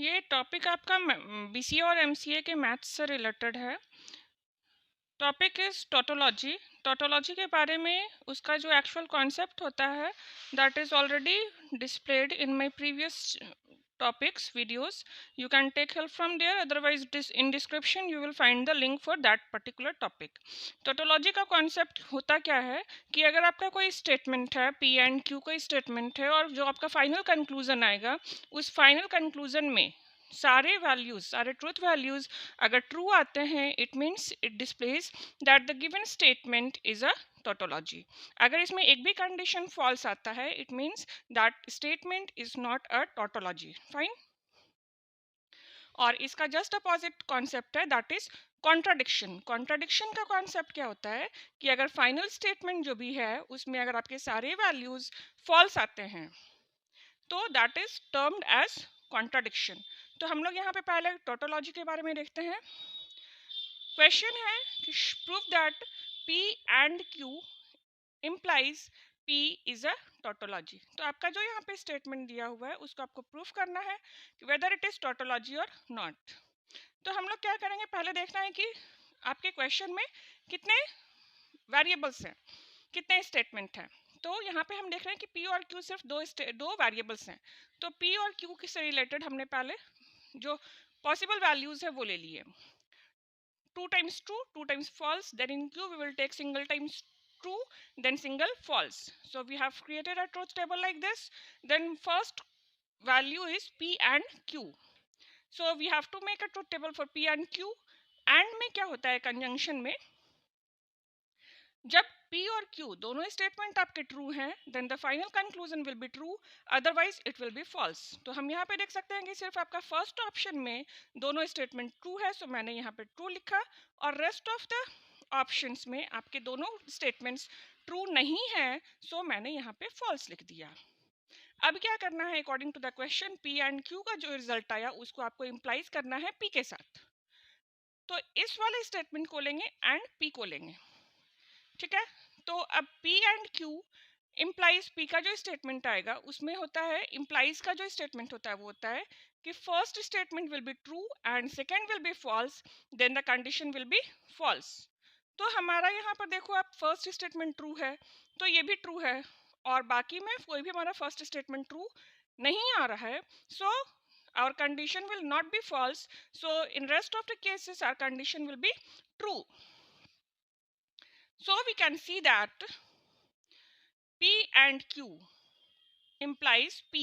ये टॉपिक आपका बीसीए और एमसीए के मैथ्स से रिलेटेड है। Topic is tautology. टोटोलॉजी के बारे में उसका जो एक्चुअल कॉन्सेप्ट होता है that is already displayed in my previous topics videos. You can take help from there, otherwise in description you will find the link for that particular topic. Tautology का concept होता क्या है कि अगर आपका कोई स्टेटमेंट है, पी एंड क्यू कोई स्टेटमेंट है, और जो आपका फाइनल कंक्लूजन आएगा उस फाइनल कंक्लूजन में सारे वैल्यूज, सारे ट्रूथ वैल्यूज अगर ट्रू आते हैं, it means it displays that the given statement is a tautology. अगर इसमें एक भी कंडीशन फॉल्स आता है, it means that statement is not a tautology. Fine. और इसका जस्ट अपोजिट कॉन्सेप्ट है दैट इज कॉन्ट्राडिक्शन। कॉन्ट्राडिक्शन का कॉन्सेप्ट क्या होता है कि अगर फाइनल स्टेटमेंट जो भी है उसमें अगर आपके सारे वैल्यूज फॉल्स आते हैं तो that is termed as contradiction. तो हम लोग यहाँ पे पहले टोटोलॉजी के बारे में देखते हैं। क्वेश्चन है कि prove that P and Q implies P is a tautology। तो आपका जो यहाँ पे स्टेटमेंट दिया हुआ है उसको आपको प्रूफ करना है कि वेदर इट इज टोटोलॉजी और नॉट। तो हम लोग क्या करेंगे, पहले देखना है कि आपके क्वेश्चन में कितने वेरिएबल्स हैं, कितने स्टेटमेंट हैं। तो यहाँ पे हम देख रहे हैं कि P और Q सिर्फ दो वेरिएबल्स हैं। तो P और Q से रिलेटेड हमने पहले जो पॉसिबल वैल्यूज है वो ले लिए। 2 times true, 2 times false, then in Q we will take single times true, then single false. So we have created a truth table like this. Then first value is P and Q. So we have to make a truth table for P and Q. And में क्या होता है conjunction में, जब P और Q दोनों statement आपके true हैं then the final conclusion will be true, otherwise it will be false. तो हम यहाँ पे देख सकते हैं कि सिर्फ आपका फर्स्ट ऑप्शन में दोनों स्टेटमेंट ट्रू है, सो मैंने यहाँ पे ट्रू लिखा, और रेस्ट ऑफ द ऑप्शंस में आपके दोनों स्टेटमेंट्स ट्रू नहीं है, सो मैंने यहाँ पे फॉल्स लिख दिया। अब क्या करना है, according to the question P and Q का जो रिजल्ट आया उसको आपको इम्प्लाइज करना है P के साथ। तो इस वाले स्टेटमेंट को लेंगे एंड P को लेंगे, ठीक है। तो अब P and Q implies P का जो स्टेटमेंट आएगा उसमें होता है, इम्प्लाइज का जो स्टेटमेंट होता है वो होता है कि first statement will be true and second will be false, then the condition will be false. तो हमारा यहाँ पर देखो, आप फर्स्ट स्टेटमेंट ट्रू है तो ये भी ट्रू है, और बाकी में कोई भी हमारा फर्स्ट स्टेटमेंट ट्रू नहीं आ रहा है, सो our condition will not be false, so in rest of the cases our condition will be true. So we can see that P and Q implies P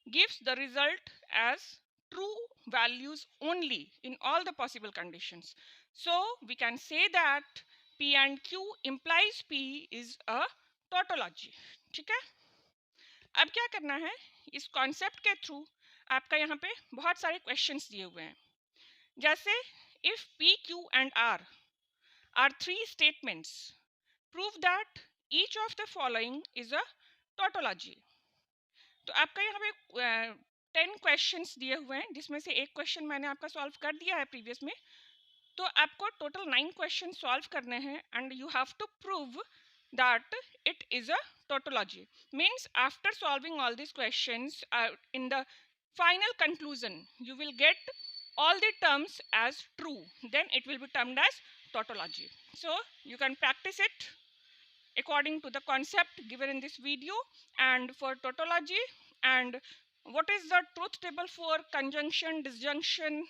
gives the result as true values only in all the possible conditions. So we can say that P and Q implies P is a tautology. ठीक है। अब क्या करना है, इस concept के through आपका यहाँ पे बहुत सारे क्वेश्चंस दिए हुए हैं, जैसे if P, Q and R are three statements, prove that each of the following is a tautology। तो आपका यहाँ पे 10 क्वेश्चंस दिए हुए हैं, जिसमें से एक क्वेश्चन मैंने आपका सॉल्व कर दिया है प्रीवियस में। तो आपको टोटल 9 क्वेश्चन सॉल्व करने हैं and you have to prove that it is a tautology। Means after solving all these questions, in the final conclusion you will get all the terms as true, then it will be termed as tautology। So you can practice it according to the concept given in this video. And for tautology and what is the truth table for conjunction, disjunction,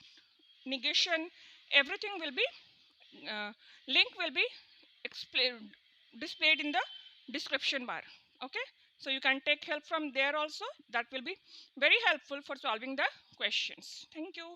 negation, everything will be link will be displayed in the description bar. Okay, so you can take help from there also, that will be very helpful for solving the questions. Thank you.